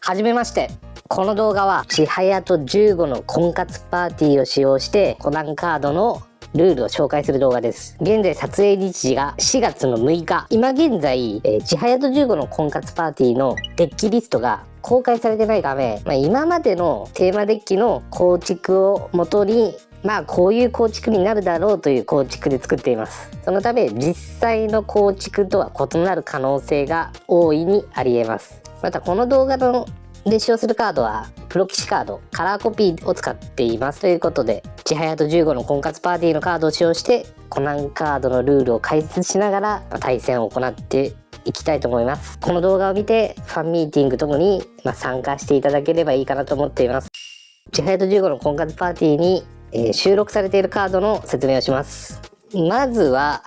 はじめまして。この動画はちはやと15の婚活パーティーを使用してコナンカードのルールを紹介する動画です。現在撮影日時が4月の6日。今現在、ちはやと15の婚活パーティーのデッキリストが公開されてないため、今までのテーマデッキの構築をもとにこういう構築になるだろうという構築で作っています。そのため実際の構築とは異なる可能性が大いにあり得ます。またこの動画で使用するカードはプロ棋士カード、カラーコピーを使っていますということで、ちはやと15の婚活パーティーのカードを使用してコナンカードのルールを解説しながら対戦を行っていきたいと思います。この動画を見てファンミーティングともに参加していただければいいかなと思っています。ちはやと15の婚活パーティーに収録されているカードの説明をします。まずは、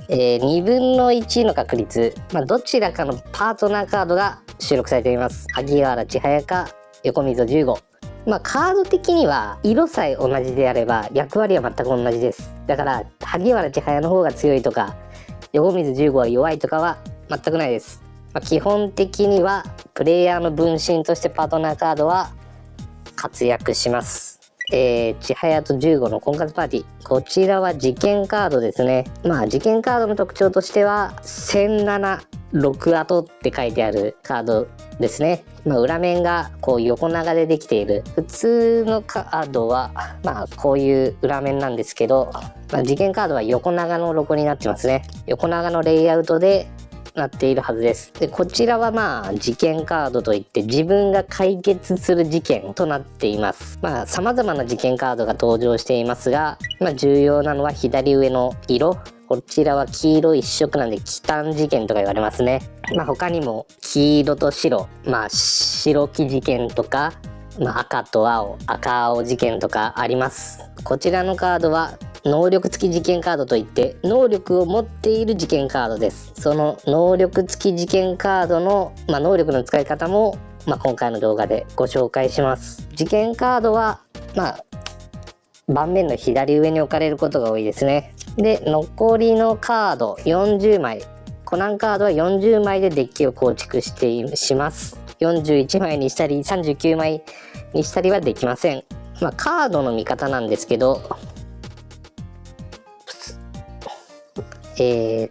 2分の1の確率、どちらかのパートナーカードが収録されています。萩原千早か横溝15。カード的には色さえ同じであれば役割は全く同じです。だから萩原千早の方が強いとか横溝15は弱いとかは全くないです。基本的にはプレイヤーの分身としてパートナーカードは活躍します。ちはやと15の婚活パーティー、こちらは事件カードですね。事件カードの特徴としては1007、6跡って書いてあるカードですね。裏面がこう横長でできている。普通のカードはこういう裏面なんですけど、事件カードは横長のロゴになってますね。横長のレイアウトでなっているはずです。でこちらは事件カードといって自分が解決する事件となっています。様々な事件カードが登場していますが、重要なのは左上の色。こちらは黄色一色なんで忌憚事件とか言われますね。他にも黄色と白、白木事件とか、赤と青、赤青事件とかあります。こちらのカードは能力付き事件カードといって能力を持っている事件カードです。その能力付き事件カードの、能力の使い方も、今回の動画でご紹介します。事件カードは盤面の左上に置かれることが多いですね。で残りのカード40枚、コナンカードは40枚でデッキを構築します。41枚にしたり39枚にしたりはできません。カードの見方なんですけど、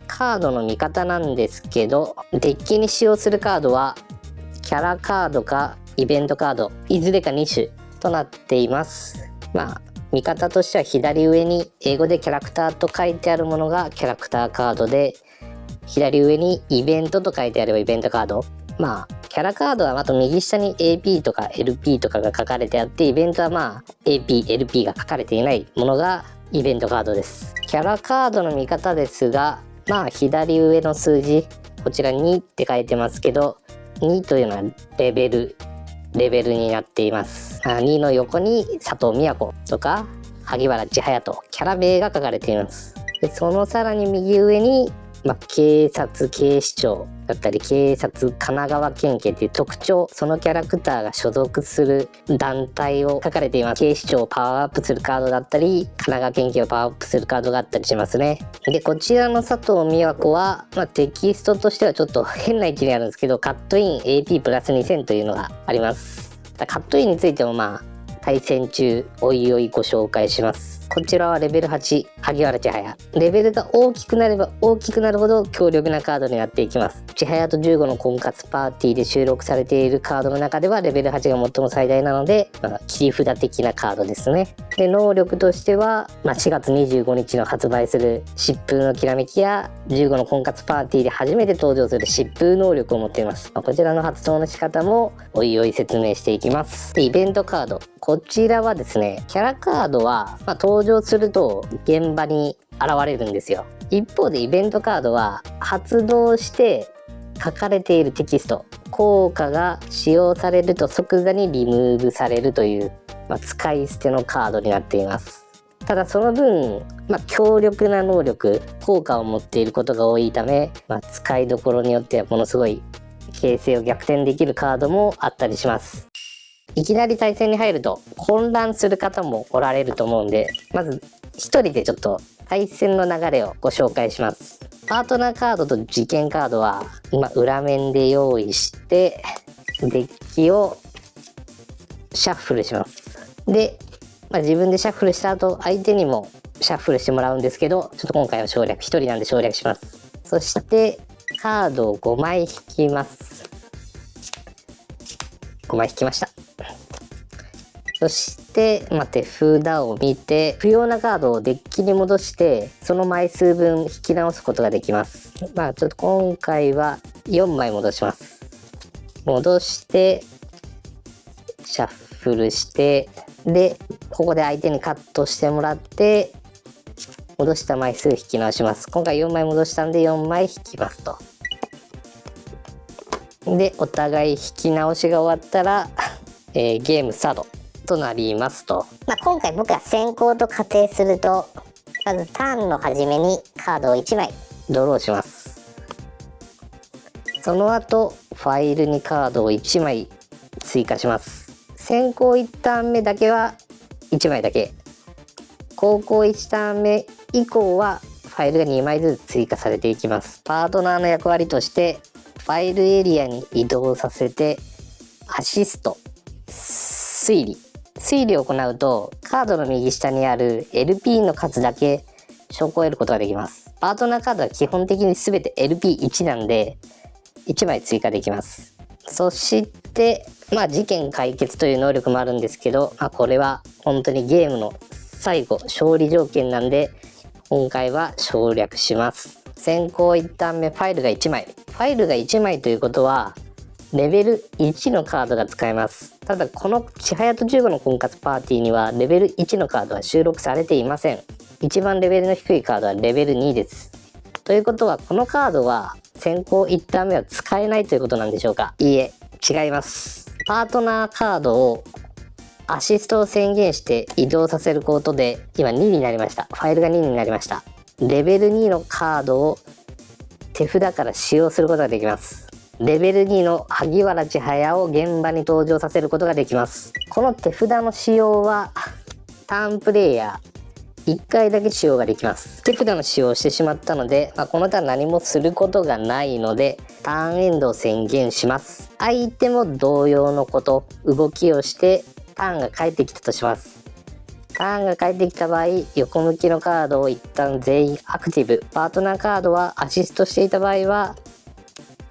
カードの見方なんですけど、デッキに使用するカードはキャラカードかイベントカード、いずれか2種となっています。見方としては左上に英語でキャラクターと書いてあるものがキャラクターカードで、左上にイベントと書いてあればイベントカード。キャラカードはあと右下に AP とか LP とかが書かれてあって、イベントはAP、LP が書かれていないものがイベントカードです。キャラカードの見方ですが、左上の数字、こちら2って書いてますけど、2というのはレベルになっています。2の横に佐藤都とか萩原千早とキャラ名が書かれています。でそのさらに右上に警察警視庁だったり警察神奈川県警っていう特徴、そのキャラクターが所属する団体を書かれています。警視庁をパワーアップするカードだったり神奈川県警をパワーアップするカードがあったりしますね。でこちらの佐藤美和子は、テキストとしてはちょっと変な位置にあるんですけど、カットイン AP プラス2000というのがあります。カットインについても対戦中おいおいご紹介します。こちらはレベル8、萩原千早。レベルが大きくなれば大きくなるほど強力なカードになっていきます。ちはやと15の婚活パーティーで収録されているカードの中ではレベル8が最も最大なので、切り札的なカードですね。で能力としては、4月25日の発売する疾風のきらめきや15の婚活パーティーで初めて登場する疾風能力を持っています。こちらの発動の仕方もおいおい説明していきます。でイベントカード、こちらはですね、キャラカードは、登場すると現場に現れるんですよ。一方でイベントカードは発動して書かれているテキスト、効果が使用されると即座にリムーブされるという、使い捨てのカードになっています。ただその分、強力な能力、効果を持っていることが多いため、使いどころによってはものすごい形勢を逆転できるカードもあったりします。いきなり対戦に入ると混乱する方もおられると思うんで、まず一人でちょっと対戦の流れをご紹介します。パートナーカードと事件カードは今裏面で用意して、デッキをシャッフルします。で、自分でシャッフルした後、相手にもシャッフルしてもらうんですけど、ちょっと今回は省略、1人なんで省略します。そしてカードを5枚引きます。5枚引きました。そして、手札を見て、不要なカードをデッキに戻して、その枚数分引き直すことができます。ちょっと今回は4枚戻します。戻して、シャッフルして、で、ここで相手にカットしてもらって、戻した枚数引き直します。今回4枚戻したんで4枚引きますと。で、お互い引き直しが終わったら、ゲームスタートとなりますと。今回僕が先行と仮定すると、まずターンの初めにカードを1枚ドローします。その後ファイルにカードを1枚追加します。先行1ターン目だけは1枚だけ、後攻1ターン目以降はファイルが2枚ずつ追加されていきます。パートナーの役割としてファイルエリアに移動させてアシスト、推理を行うとカードの右下にある LP の数だけ証拠を得ることができます。パートナーカードは基本的に全て LP1 なんで1枚追加できます。そして事件解決という能力もあるんですけど、これは本当にゲームの最後勝利条件なんで今回は省略します。先行1ターン目ファイルが1枚、ファイルが1枚ということはレベル1のカードが使えます。ただこのちはやと15の婚活パーティーにはレベル1のカードは収録されていません。一番レベルの低いカードはレベル2です。ということはこのカードは先行1ターン目は使えないということなんでしょうか。いいえ、違います。パートナーカードをアシストを宣言して移動させることで今2になりました。ファイルが2になりました。レベル2のカードを手札から使用することができます。レベル2の萩原千早を現場に登場させることができます。この手札の使用はターンプレイヤー1回だけ使用ができます。手札の使用をしてしまったので、このターン何もすることがないのでターンエンドを宣言します。相手も同様のこと動きをしてターンが返ってきたとします。ターンが返ってきた場合、横向きのカードを一旦全員アクティブ、パートナーカードはアシストしていた場合は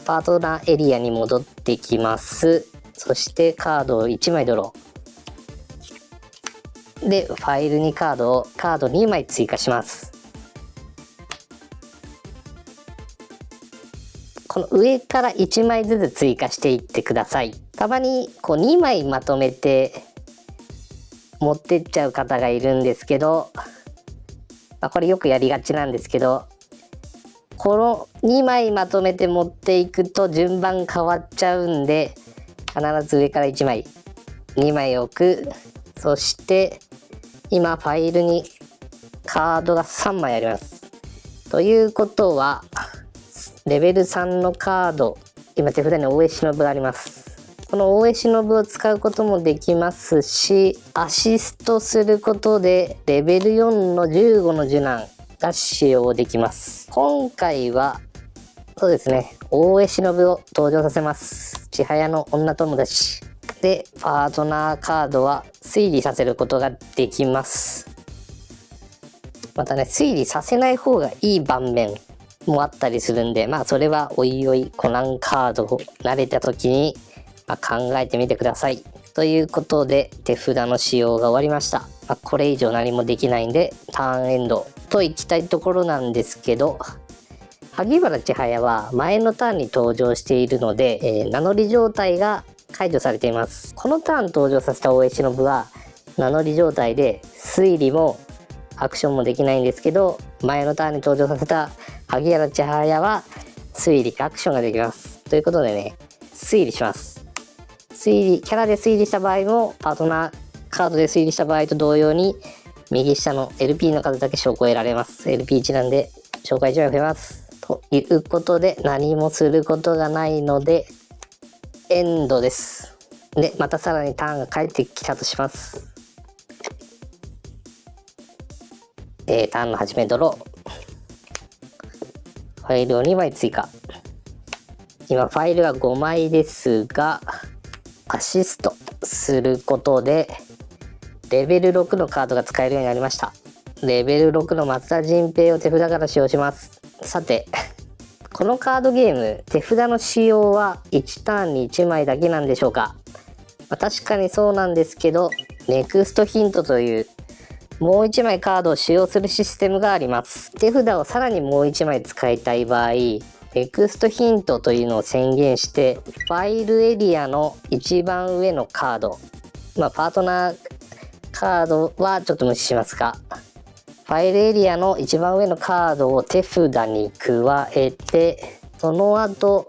パートナーエリアに戻ってきます。そしてカードを1枚ドローでファイルにカード2枚追加します。この上から1枚ずつ追加していってください。たまに2枚まとめて持ってっちゃう方がいるんですけど、これよくやりがちなんですけど、この2枚まとめて持っていくと順番変わっちゃうんで、必ず上から1枚2枚置く。そして今ファイルにカードが3枚あります。ということはレベル3のカード、今手札に大江忍があります。この大江忍を使うこともできますし、アシストすることでレベル4の15の受難が使用できます。今回はそうですね、大江忍を登場させます。千早の女友達で、パートナーカードは推理させることができます。またね、推理させない方がいい盤面もあったりするんで、それはおいおいコナンカードを慣れた時に考えてみてください。ということで手札の使用が終わりました。これ以上何もできないんでターンエンドといきたいところなんですけど、萩原千早は前のターンに登場しているので、名乗り状態が解除されています。このターン登場させた大江忍は名乗り状態で推理もアクションもできないんですけど、前のターンに登場させた萩原千早は推理アクションができます。ということでね、推理します。キャラで推理した場合もパートナーカードで推理した場合と同様に右下の LP の数だけ証拠を得られます。 LP1 なんで証拠1枚増えます。ということで何もすることがないのでエンドです。でまたさらにターンが返ってきたとします。ターンの始めドロー、ファイルを2枚追加。今ファイルが5枚ですがアシストすることでレベル6のカードが使えるようになりました。レベル6の松田迅平を手札から使用します。さて、このカードゲーム、手札の使用は1ターンに1枚だけなんでしょうか。確かにそうなんですけど、ネクストヒントというもう1枚カードを使用するシステムがあります。手札をさらにもう1枚使いたい場合、ネクストヒントというのを宣言して、ファイルエリアの一番上のカード、パートナーカードはちょっと無視しますが、ファイルエリアの一番上のカードを手札に加えて、その後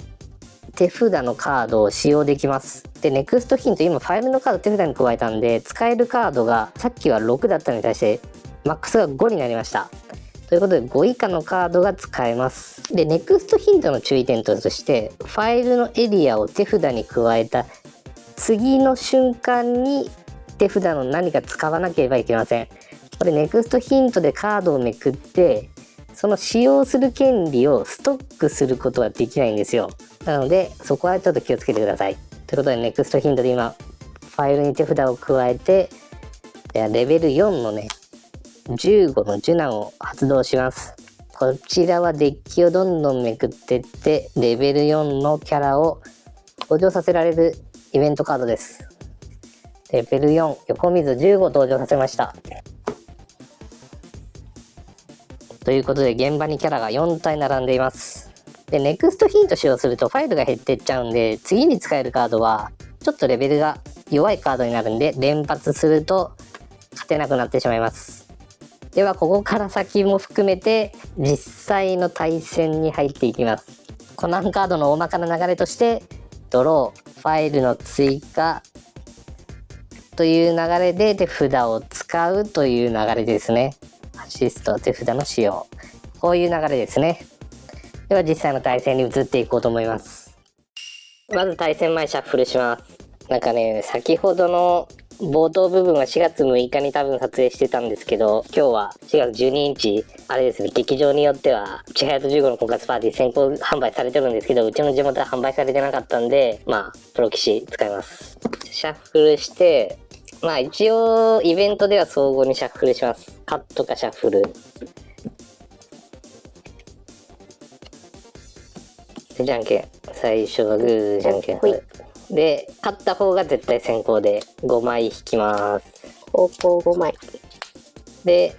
手札のカードを使用できます。で、ネクストヒント、今ファイルのカード手札に加えたんで、使えるカードがさっきは6だったのに対してマックスが5になりました。ということで5以下のカードが使えます。で、ネクストヒントの注意点として、ファイルのエリアを手札に加えた次の瞬間に手札の何か使わなければいけません。これネクストヒントでカードをめくって、その使用する権利をストックすることはできないんですよ。なのでそこはちょっと気をつけてください。ということでネクストヒントで今ファイルに手札を加えて、レベル4のね15の受難を発動します。こちらはデッキをどんどんめくってってレベル4のキャラを登場させられるイベントカードです。レベル4横溝15登場させました。ということで現場にキャラが4体並んでいます。で、ネクストヒント使用するとファイルが減っていっちゃうんで、次に使えるカードはちょっとレベルが弱いカードになるんで、連発すると勝てなくなってしまいます。ではここから先も含めて実際の対戦に入っていきます。コナンカードの大まかな流れとして、ドロー、ファイルの追加という流れで手札を使うという流れですね。アシスト、手札の使用、こういう流れですね。では実際の対戦に移っていこうと思います。まず対戦前シャッフルします。なんかね、先ほどの冒頭部分は4月6日に多分撮影してたんですけど、今日は4月12日、あれですね、劇場によってはちはやと15の婚活パーティー先行販売されてるんですけど、うちの地元は販売されてなかったんで、プロ棋士使います。シャッフルして、一応イベントでは相互にシャッフルします。カットかシャッフルで、じゃんけん、最初はグー、じゃんけんで、勝った方が絶対先行で5枚引きます。方向5枚で、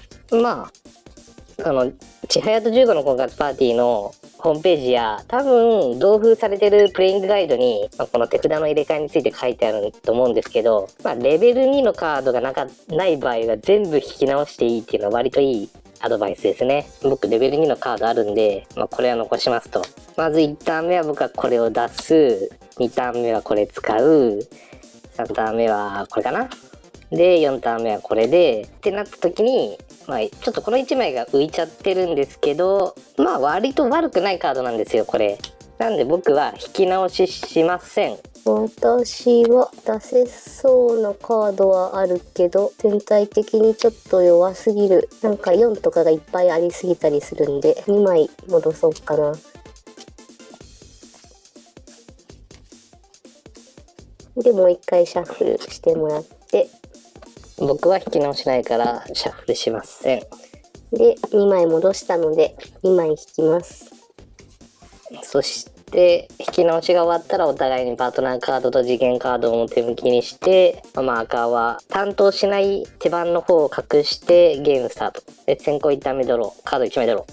ちはやと15の婚活パーティーのホームページや多分同封されてるプレイングガイドに、この手札の入れ替えについて書いてあると思うんですけど、レベル2のカードがない場合は全部引き直していいっていうのは割といいアドバイスですね。僕レベル2のカードあるんで、これは残しますと。まず1ターン目は僕はこれを出す、2ターン目はこれ使う、3ターン目はこれかな、で4ターン目はこれでってなった時に、ちょっとこの1枚が浮いちゃってるんですけど、割と悪くないカードなんですよこれ。なんで僕は引き直ししません。私は出せそうなカードはあるけど、全体的にちょっと弱すぎる。なんか4とかがいっぱいありすぎたりするんで、2枚戻そうかな。でもう一回シャッフルしてもらって、僕は引き直しないからシャッフルしません。で2枚戻したので2枚引きます。そして引き直しが終わったらお互いにパートナーカードと次元カードを表向きにして、マーカーは担当しない手番の方を隠してゲームスタートで、先行1ターン目ドロー、カード1枚ドロ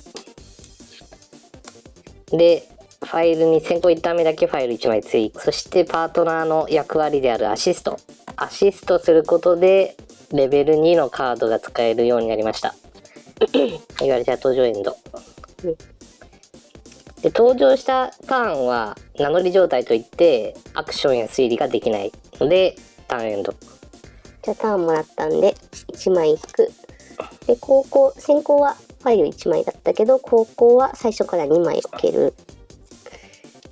ーで、ファイルに先行1ターン目だけファイル1枚追加。そしてパートナーの役割であるアシストすることでレベル2のカードが使えるようになりました。いわれた登場エンド、で登場したターンは名乗り状態といってアクションや推理ができないのでターンエンド。じゃあターンもらったんで1枚引く。で先行はファイル1枚だったけど、後攻は最初から2枚置ける。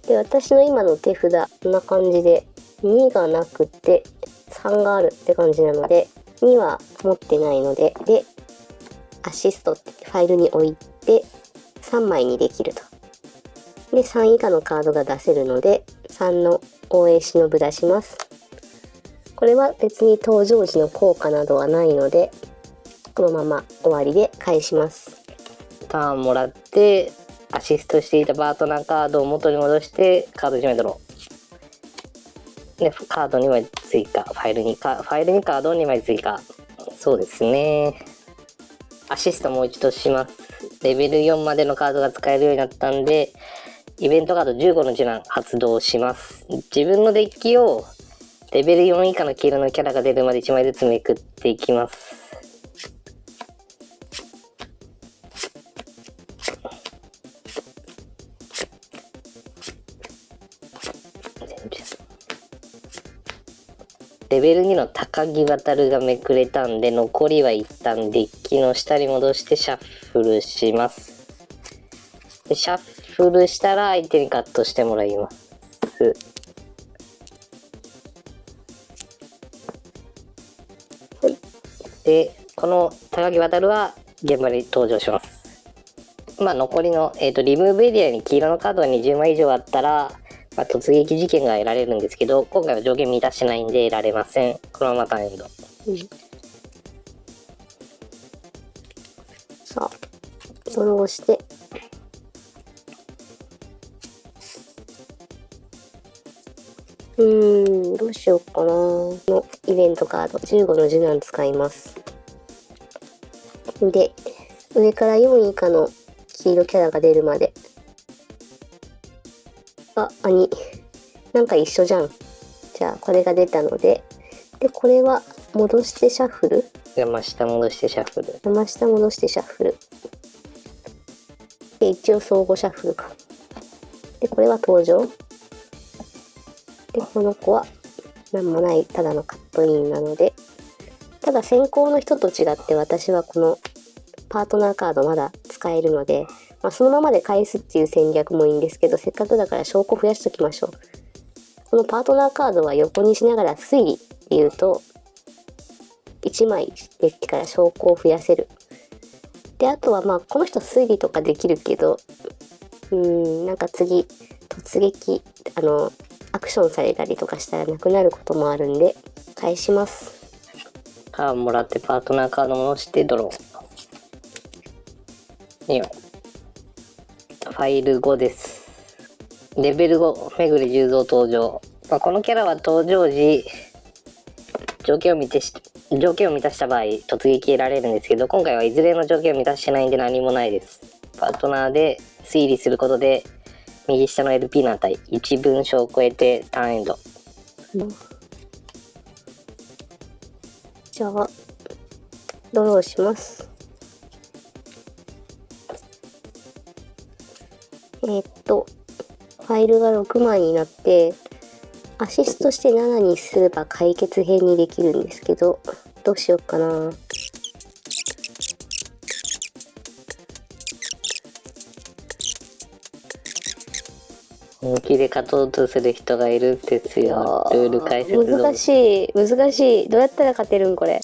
で私の今の手札こんな感じで2がなくて3があるって感じなので、2は持ってないので、アシストってファイルに置いて3枚にできると。で3以下のカードが出せるので3の応援忍出します。これは別に登場時の効果などはないので、このまま終わりで返します。ターンもらってアシストしていたパートナーカードを元に戻してカード1枚ドローでカード2枚追加、ファイルにカードを2枚追加。そうですね。アシストもう一度します。レベル4までのカードが使えるようになったんで、イベントカード15の受難発動します。自分のデッキをレベル4以下の黄色のキャラが出るまで1枚ずつめくっていきます。レベル2の高木渉がめくれたんで、残りは一旦デッキの下に戻してシャッフルします。でシャッフルしたら相手にカットしてもらいます。で、この高木渉は現場に登場します。残りの、リムーブエリアに黄色のカードが20枚以上あったら、突撃事件が得られるんですけど、今回は条件満たしてないんで得られません。このままターンエンド。さあ、ドローして、どうしようかな。のイベントカード15の受難使います。で、上から4位以下の黄色キャラが出るまで。なんか一緒じゃん。じゃあこれが出たので、これは戻してシャッフル。山下戻してシャッフル。山下戻してシャッフル。で、一応相互シャッフルか。で、これは登場。で、この子は何もないただのカットインなので、ただ先行の人と違って私はこのパートナーカードまだ使えるので、そのままで返すっていう戦略もいいんですけど、せっかくだから証拠増やしときましょう。このパートナーカードは横にしながら推理っていうと、1枚デッキから証拠を増やせる。で、あとはこの人推理とかできるけど、なんか次、突撃、アクションされたりとかしたらなくなることもあるんで、返します。カードもらってパートナーカード戻してドロー。ファイル5です。レベル5、めぐり十三登場。このキャラは登場時、条件を満たした場合、突撃得られるんですけど、今回はいずれの条件を満たしてないんで何もないです。パートナーで推理することで、右下の LP の値、1分章を超えてターンエンド。じゃあ、ドローします。ファイルが6枚になって、アシストして7にすれば解決編にできるんですけど、どうしようかな。本気で勝とうとする人がいるんですよ。ルール解説難しい。どうやったら勝てるんこれ。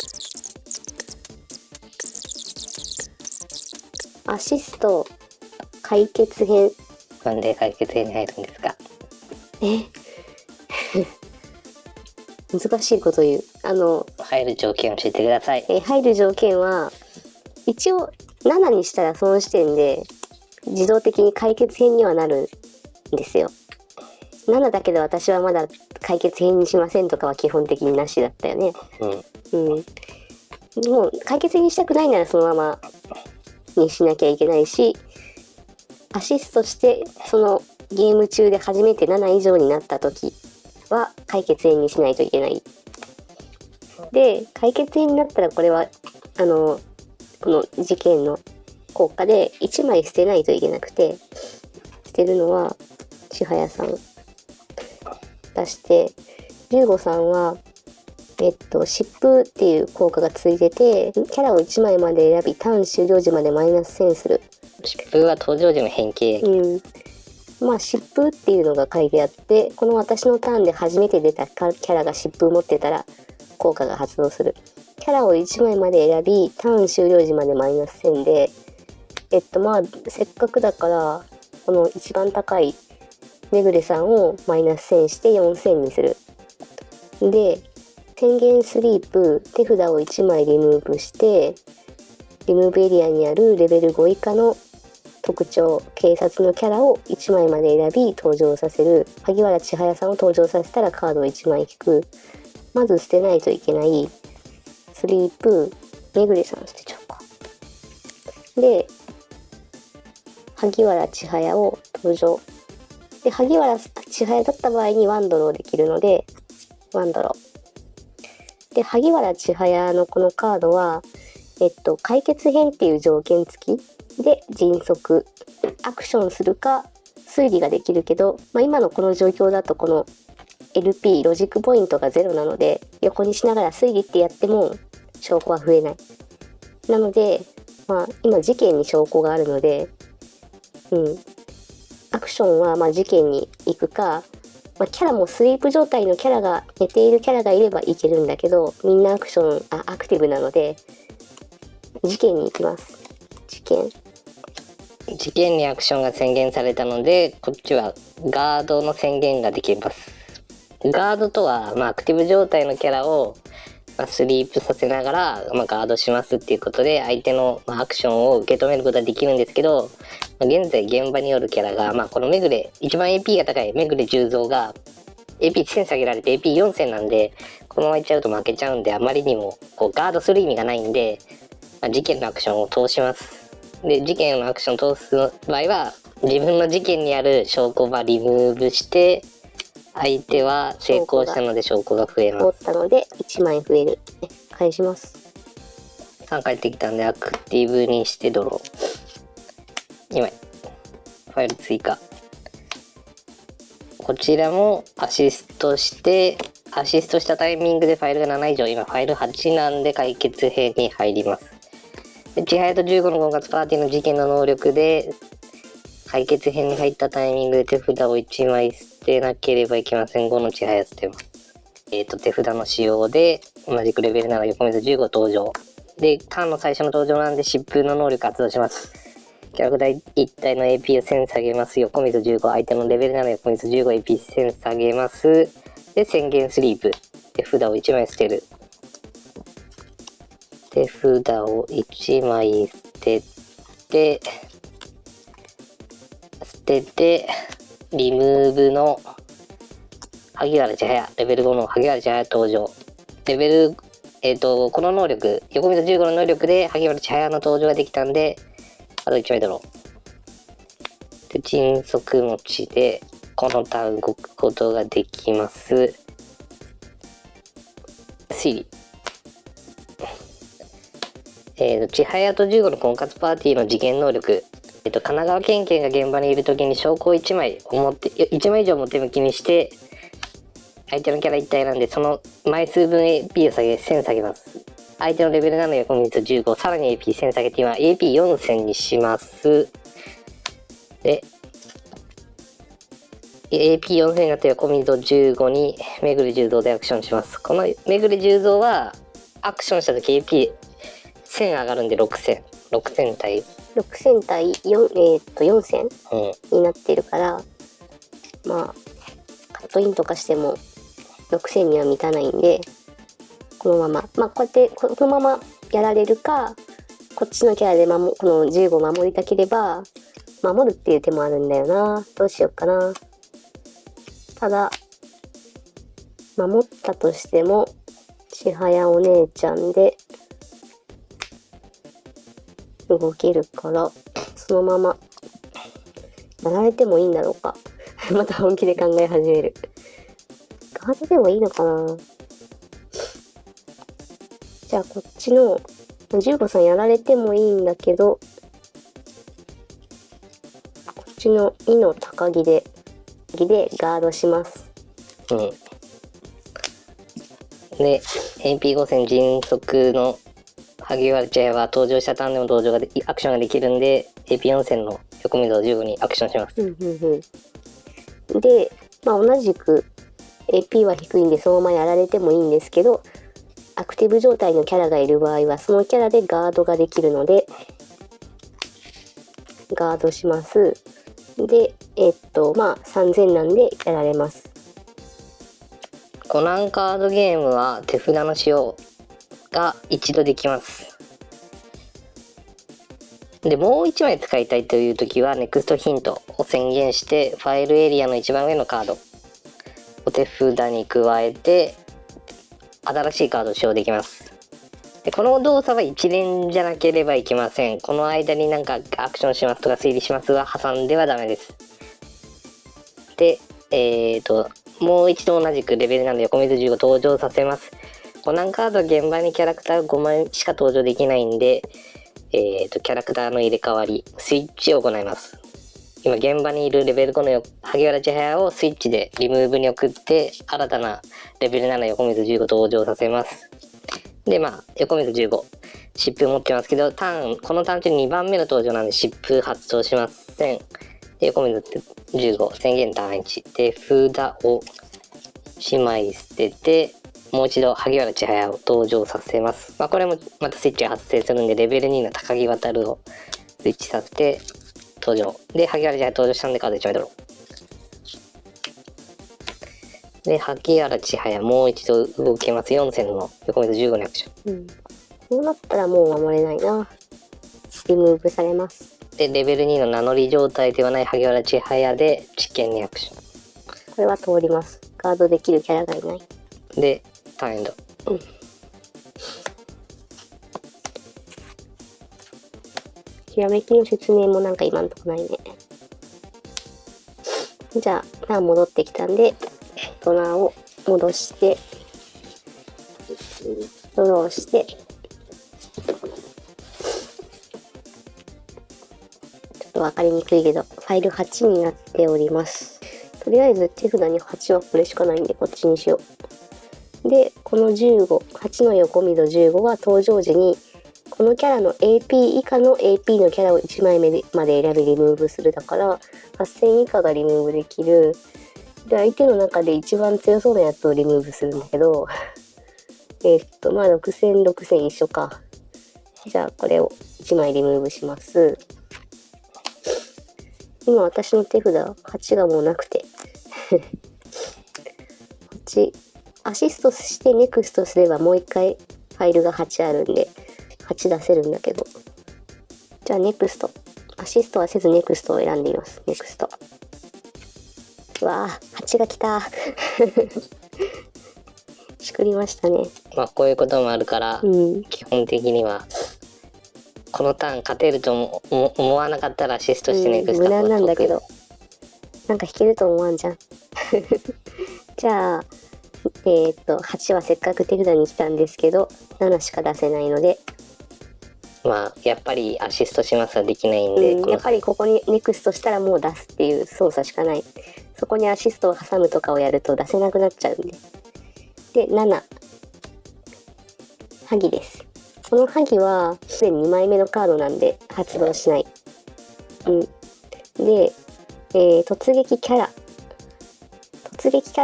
アシスト解決編。なんで解決編に入るんですか？難しいこと言う。入る条件教えてください。入る条件は一応7にしたらその時点で自動的に解決編にはなるんですよ。7だけど私はまだ解決編にしませんとかは基本的になしだったよね。もう解決編にしたくないならそのままにしなきゃいけないし、アシストしてそのゲーム中で初めて7以上になった時は解決編にしないといけない。で、解決編になったらこれはこの事件の効果で1枚捨てないといけなくて、捨てるのは千早さん出して、15さんは疾風っていう効果がついてて、キャラを1枚まで選びターン終了時までマイナス1000する。疾風は登場時の変形。疾風っていうのが書いてあって、この私のターンで初めて出たキャラが疾風持ってたら効果が発動する。キャラを1枚まで選びターン終了時までマイナス1000で、せっかくだからこの一番高いめぐれさんをマイナス1000して4000にする。で、宣言スリープ、手札を1枚リムーブして、リムーブエリアにあるレベル5以下の特徴、警察のキャラを1枚まで選び登場させる。萩原千早さんを登場させたらカードを1枚引く。まず捨てないといけないスリープ、めぐれさん捨てちゃうか。で、萩原千早を登場。で、萩原千早だった場合にワンドローできるので、ワンドロー。で、萩原千早のこのカードは、解決編っていう条件付きで迅速。アクションするか推理ができるけど、今のこの状況だとこの LP ロジックポイントが0なので、横にしながら推理ってやっても証拠は増えない。なので、今事件に証拠があるので、アクションは事件に行くか、キャラもスリープ状態のキャラが、寝ているキャラがいればいけるんだけど、みんなアクティブなので、事件に行きます。事件にアクションが宣言されたので、こっちはガードの宣言ができます。ガードとは、アクティブ状態のキャラを、スリープさせながら、ガードしますっていうことで、相手の、アクションを受け止めることができるんですけど、現在現場によるキャラが、このめぐれ、一番 AP が高いめぐれ十三が AP1000 下げられて AP4000 なんで、このままいっちゃうと負けちゃうんで、あまりにもガードする意味がないんで、事件のアクションを通します。で、事件のアクションを通す場合は、自分の事件にある証拠をリムーブして、相手は成功したので証拠が増えます。通ったので1枚増える。返します。3返ってきたんでアクティブにしてドロー。2枚。ファイル追加。こちらもアシストしたタイミングでファイルが7以上、今ファイル8なんで解決編に入ります。千早と15の婚活パーティーの事件の能力で解決編に入ったタイミングで手札を1枚捨てなければいけません。5の千早捨てます。手札の使用で同じくレベル7横水15登場。で、ターンの最初の登場なんで疾風の能力発動します。キャラクター1体の AP を1000下げます。横水15。相手のレベル7横水 15AP1000 下げます。で、宣言スリープ。手札を1枚捨てる。手札を1枚捨てて、リムーブの萩原千早、レベル5の萩原千早登場。レベル、この能力、横溝15の能力で萩原千早の登場ができたんで、あと1枚ドロー。で、迅速持ちで、このターン動くことができます。推理。千早と15の婚活パーティーの事件能力。神奈川県警が現場にいるときに証拠を1枚以上表向きにして、相手のキャラ1体なんで、その枚数分 AP を下げ、1000下げます。相手のレベル7横水15、さらに AP1000 下げて今 AP4000 にします。で、AP4000 になって横水15にめぐれ十三でアクションします。このめぐれ十三はアクションしたとき AP1000 上がるんで6000対6000対4000になってるから、カットインとかしても6000には満たないんで、このままこうやってこのままやられるか、こっちのキャラでこの15を守りたければ守るっていう手もあるんだよな。どうしようかな。ただ守ったとしても千早お姉ちゃんで動けるから、そのままやられてもいいんだろうか。また本気で考え始める。ガードでもいいのかな。じゃあこっちの15さんやられてもいいんだけど、こっちの2の高木でガードします。で、AP5000 迅速の萩原千早は登場したターンでも登場がアクションができるんで、AP4000 の横溝15にアクションします。で、同じく AP は低いんでそのままやられてもいいんですけど、アクティブ状態のキャラがいる場合はそのキャラでガードができるのでガードします。で3000なんでやられます。コナンカードゲームは手札の使用が一度できます。で、もう1枚使いたいという時はネクストヒントを宣言してファイルエリアの一番上のカードお手札に加えて新しいカードを使用できます。でこの動作は一連じゃなければいけません。この間になんかアクションしますとか推理しますは挟んではダメです。で、もう一度同じくレベルなんで横水15登場させます。コナンカード現場にキャラクター5枚しか登場できないんで、キャラクターの入れ替わり、スイッチを行います。今現場にいるレベル5の萩原千早をスイッチでリムーブに送って新たなレベル7横水15登場させます。で横水15疾風持ってますけどこのターン中2番目の登場なんで疾風発動しません。で横水15宣言ターン1で札を1枚捨ててもう一度萩原千早を登場させます。これもまたスイッチが発生するんでレベル2の高木渉をスイッチさせて登場で萩原千早登場したんでカード1枚ドローで萩原千早もう一度動けます。4戦の横水15のアクション、そうなったらもう守れないな。リムーブされます。でレベル2の名乗り状態ではない萩原千早で知見にアクション。これは通ります。ガードできるキャラがいない。でターンエンド、ひらめきの説明もなんか今んとこないね。じゃあターン戻ってきたんでドナーを戻してドローしてちょっと分かりにくいけどファイル8になっております。とりあえず手札に8はこれしかないんでこっちにしよう。でこの8の横溝15は登場時にこのキャラの AP 以下の AP のキャラを1枚目まで選びリムーブするだから8000以下がリムーブできる。で相手の中で一番強そうなやつをリムーブするんだけど6000一緒か。じゃあこれを1枚リムーブします。今私の手札8がもうなくて8アシストしてネクストすればもう一回ファイルが8あるんで8出せるんだけど、じゃあネクストアシストはせずネクストを選んでいます。ネクストわあ8が来たしくりましたね。こういうこともあるから、基本的にはこのターン勝てると思わなかったらアシストしてネクスト、無難なんだけどなんか引けると思わんじゃんじゃあ8はせっかく手札に来たんですけど7しか出せないのでやっぱりアシストしますはできないんで、やっぱりここにネクストしたらもう出すっていう操作しかない。そこにアシストを挟むとかをやると出せなくなっちゃうんで。で7ハギです。このハギはすでに2枚目のカードなんで発動しない。で、突撃キャラ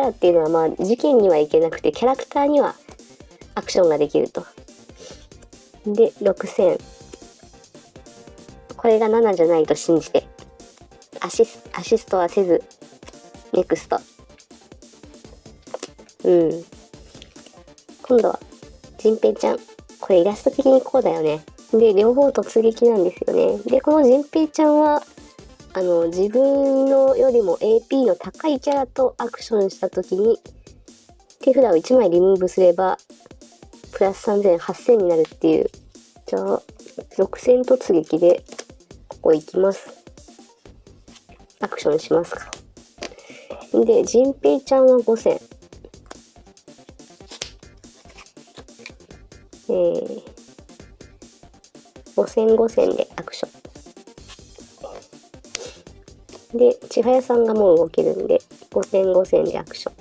っていうのは事件にはいけなくてキャラクターにはアクションができると。で6000これが7じゃないと信じてアシストはせずネクスト。今度はジンペイちゃん、これイラスト的にこうだよね。で両方突撃なんですよね。でこのジンペイちゃんは自分のよりも AP の高いキャラとアクションした時に手札を1枚リムーブすればプラス3000、8000になるっていう。じゃあ6000突撃でここ行きます。アクションしますか。でジンペイちゃんは5000、5000でアクションで千早さんがもう動けるんで5000でアクション。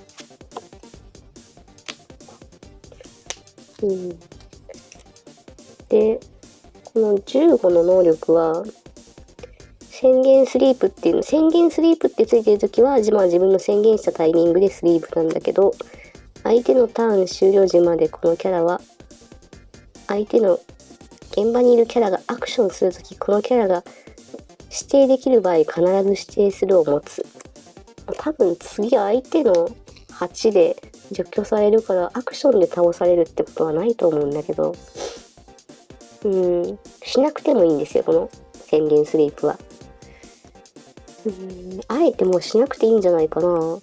でこの15の能力は宣言スリープっていうの、宣言スリープってついてるときは自分の宣言したタイミングでスリープなんだけど、相手のターン終了時までこのキャラは相手の現場にいるキャラがアクションするときこのキャラが指定できる場合必ず指定するを持つ。多分次相手の8で除去されるからアクションで倒されるってことはないと思うんだけど、しなくてもいいんですよ、この宣言スリープは。あえてもうしなくていいんじゃないかな。も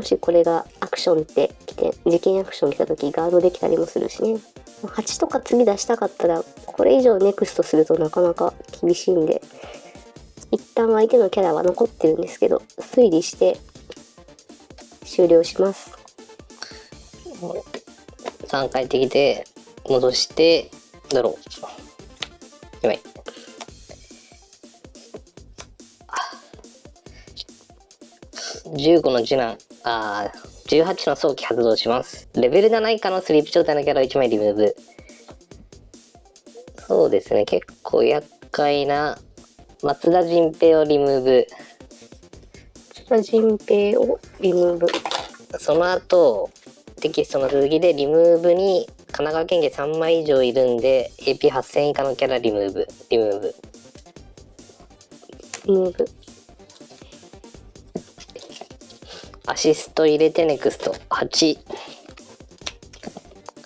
しこれがアクションって来て、事件アクション来た時ガードできたりもするしね。8とか次出したかったら、これ以上ネクストするとなかなか厳しいんで、一旦相手のキャラは残ってるんですけど、推理して終了します。3回できて、戻して、ドロー。やばい。15の次男、18の早期発動します。レベル7以下のスリープ状態のキャラを1枚リムーブ。そうですね、結構厄介な松田陣平をリムーブ。松田陣平をリムーブ。その後、テキストの続きでリムーブに神奈川県警3枚以上いるんで AP8000 以下のキャラリムーブ。リムーブ。アシスト入れてネクスト8。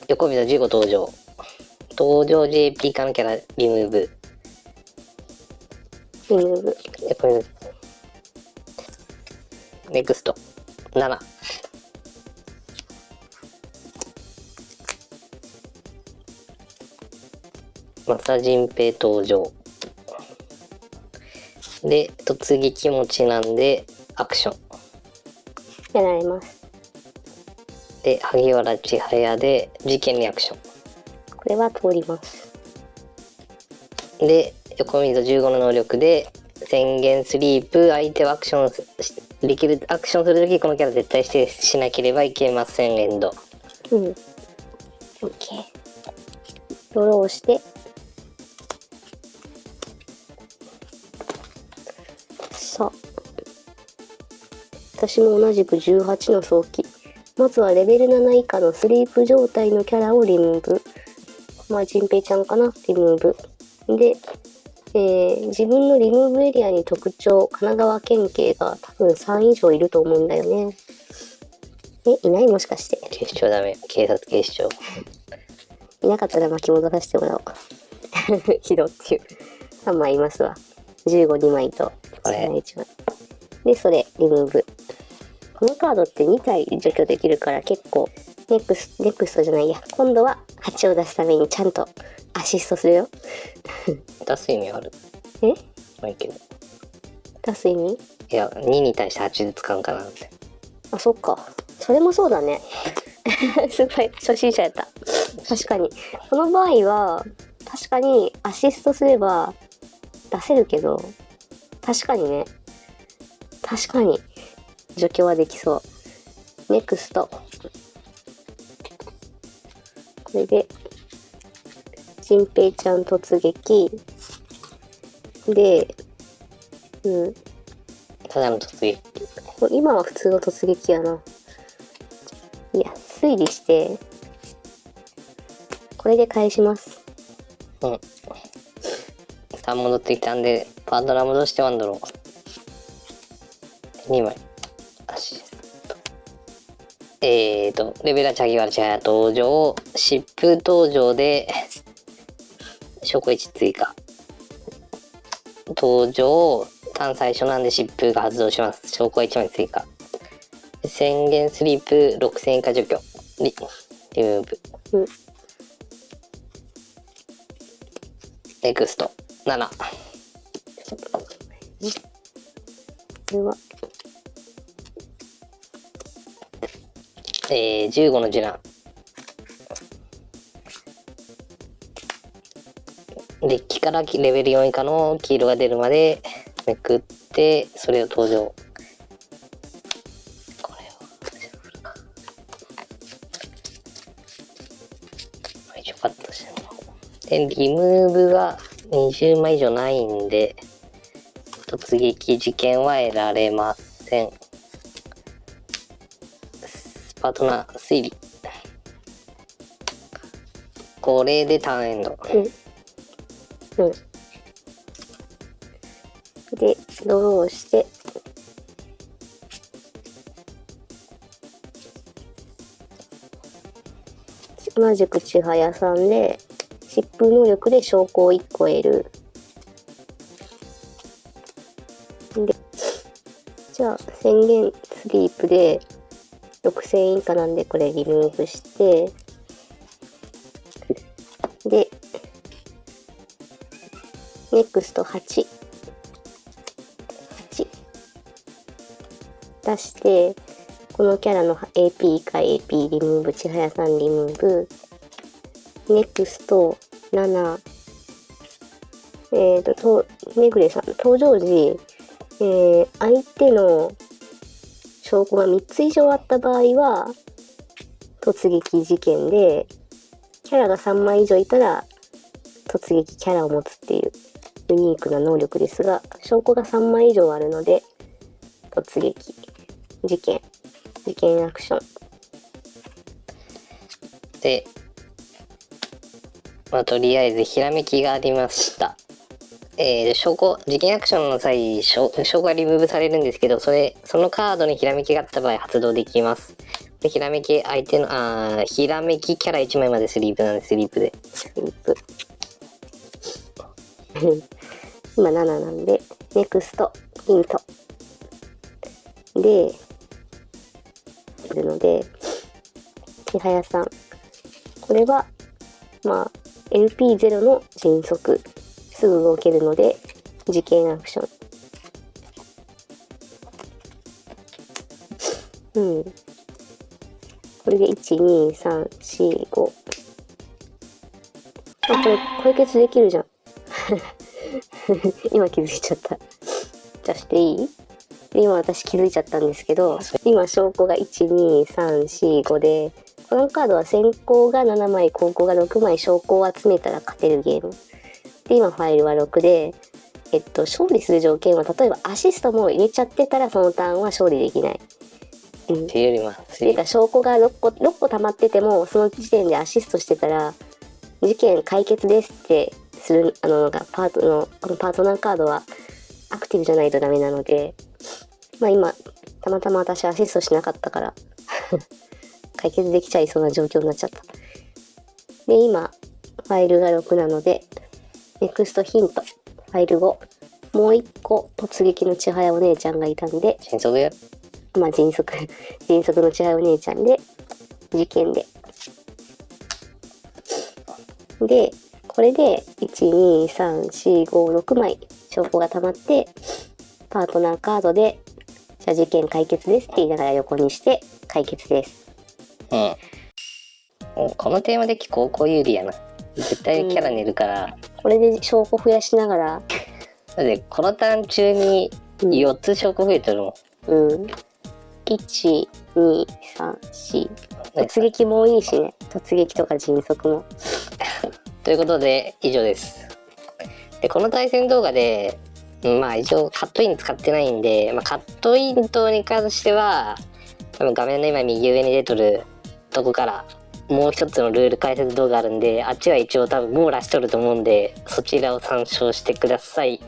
横溝15登場。登場 JP 以下のキャラリムーブ。リムーブ。横溝ネクスト7。松田陣平登場で突撃持ちなんでアクションやられます。で萩原千早で事件リアクション、これは通ります。で横溝15の能力で宣言スリープ、相手はアクションできる、アクションするときこのキャラ絶対指定しなければいけません。エンド。OK。ドローしてさあ、私も同じく18の早期。まずはレベル7以下のスリープ状態のキャラをリムーブ。まあ、陣平ちゃんかな、リムーブ。で、自分のリムーブエリアに特徴、神奈川県警が多分3以上いると思うんだよね。いない？もしかして。警視庁ダメ。警察警視庁。いなかったら巻き戻させてもらおう。ひどっていう。3枚いますわ。15、2枚と1枚。で、それ、リムーブ。このカードって2体除去できるから結構、ネクストじゃないや。今度は8を出すためにちゃんとアシストするよ。出す意味ある？まあいいけど。出す意味？いや、2に対して8で使うんかなって。あ、そっか。それもそうだね。すごい、初心者やった。確かに。この場合は、確かにアシストすれば出せるけど、確かにね。確かに。除去はできそう。ネクスト。これで、陣平ちゃん突撃。で、ただの突撃。今は普通の突撃やな。いや、推理して、これで返します。3戻ってきたんで、パートナー戻してワンドロー。2枚。アシスト。レベル8萩原千早登場。疾風登場で、証拠1追加。登場。ターン最初なんで疾風が発動します。証拠は1枚追加。宣言スリープ6000以下除去。リムーブ。ネクスト7。これは15の次男。デッキからレベル4以下の黄色が出るまでめくってそれを登場。これを一応カットしてもらおう。でリムーブが20枚以上ないんで突撃事件は得られません。パートナー推理。これでターンエンド。で、ドローして、同じく千早さんで疾風能力で証拠を1個得る。でじゃあ宣言スリープで6000以下なんでこれリムーブして、でネクスト8出して、このキャラの AP か AP リムーブ、千早さんリムーブ、ネクスト7、めぐれさん、登場時、相手の証拠が3つ以上あった場合は、突撃事件で、キャラが3枚以上いたら、突撃キャラを持つっていうユニークな能力ですが、証拠が3枚以上あるので、突撃、事件アクション。で、とりあえずひらめきがありました。証拠、事件アクションの際、証拠がリムーブされるんですけど、そのカードにひらめきがあった場合発動できます。でひらめき、ひらめきキャラ1枚までスリープなんで、スリープで。スリープ。今7なんで、ネクスト、ヒント。で、いるので、千早さん。これは、LP0 の迅速。すぐ動けるので、事件アクション。これで1、2、3、4、5。これ、解決できるじゃん。今気づいちゃった。じゃあしていい？今私気づいちゃったんですけど、今証拠が1、2、3、4、5で、このカードは先行が7枚、後攻が6枚証拠を集めたら勝てるゲーム。で、今ファイルは6で、勝利する条件は、例えばアシストも入れちゃってたらそのターンは勝利できない。っていうよりは、っていうか証拠が6個溜まってても、その時点でアシストしてたら、事件解決ですってする、このパートナーカードはアクティブじゃないとダメなので、今、たまたま私アシストしなかったから、解決できちゃいそうな状況になっちゃった。で、今、ファイルが6なので、ネクストヒント、ファイル5、もう1個突撃の千早お姉ちゃんがいたんで、迅速や。迅速の千早お姉ちゃんで、事件で。で、これで、1、2、3、4、5、6枚証拠が溜まって、パートナーカードで、じゃあ事件解決ですって言いながら横にして解決です。このテーマデッキ高校有利やな。絶対キャラ寝るから。これで証拠増やしながら。だってこのターン中に4つ証拠増えてるもん。1、2、3、4。突撃もいいしね。突撃とか迅速も。ということで以上です。でこの対戦動画で一応カットイン使ってないんで、カットイントに関しては多分画面の今右上に出とるとこからもう一つのルール解説動画あるんで、あっちは一応多分網羅しとると思うんで、そちらを参照してください。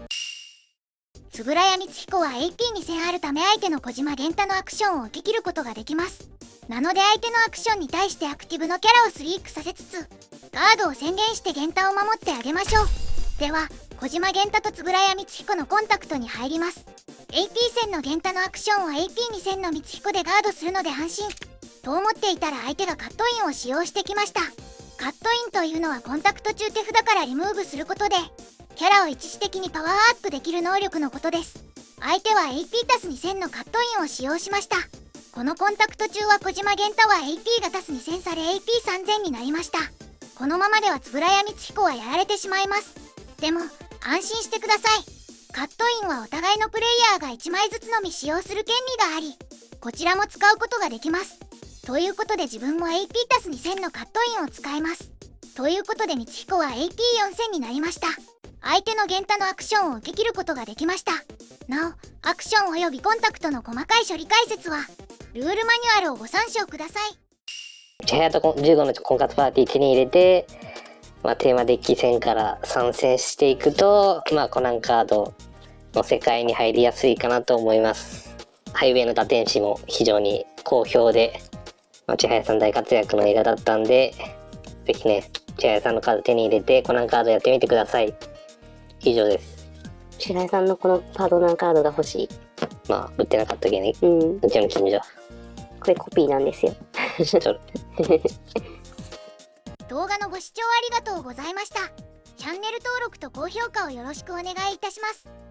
円谷光彦は AP に戦あるため相手の小島源太のアクションを受け切ることができます。なので相手のアクションに対してアクティブのキャラをスリークさせつつ、ガードを宣言して源太を守ってあげましょう。では、小島源太と円谷光彦のコンタクトに入ります。AP 戦の源太のアクションは AP に戦の光彦でガードするので安心。と思っていたら相手がカットインを使用してきました。カットインというのはコンタクト中手札からリムーブすることで、キャラを一時的にパワーアップできる能力のことです。相手は AP+2000 のカットインを使用しました。このコンタクト中は小島源太は AP が+2000され AP3000 になりました。このままでは円谷光彦はやられてしまいます。でも、安心してください。カットインはお互いのプレイヤーが1枚ずつのみ使用する権利があり、こちらも使うことができます。ということで自分も AP+2000 のカットインを使います。ということで光彦は AP4000 になりました。相手の源太のアクションを受け切ることができました。なお、アクション及びコンタクトの細かい処理解説は、ルールマニュアルをご参照ください。千早と15の婚活パーティー手に入れて、テーマデッキ戦から参戦していくと、コナンカードの世界に入りやすいかなと思います。ハイウェイの打天使も非常に好評で、千早さん大活躍の映画だったんで、ぜひね、千早さんのカード手に入れてコナンカードやってみてください。以上です。白井さんのこのパートナーカードが欲しい。まあ売ってなかったけどね、うん。うちの近所。これコピーなんですよ。ちょ動画のご視聴ありがとうございました。チャンネル登録と高評価をよろしくお願いいたします。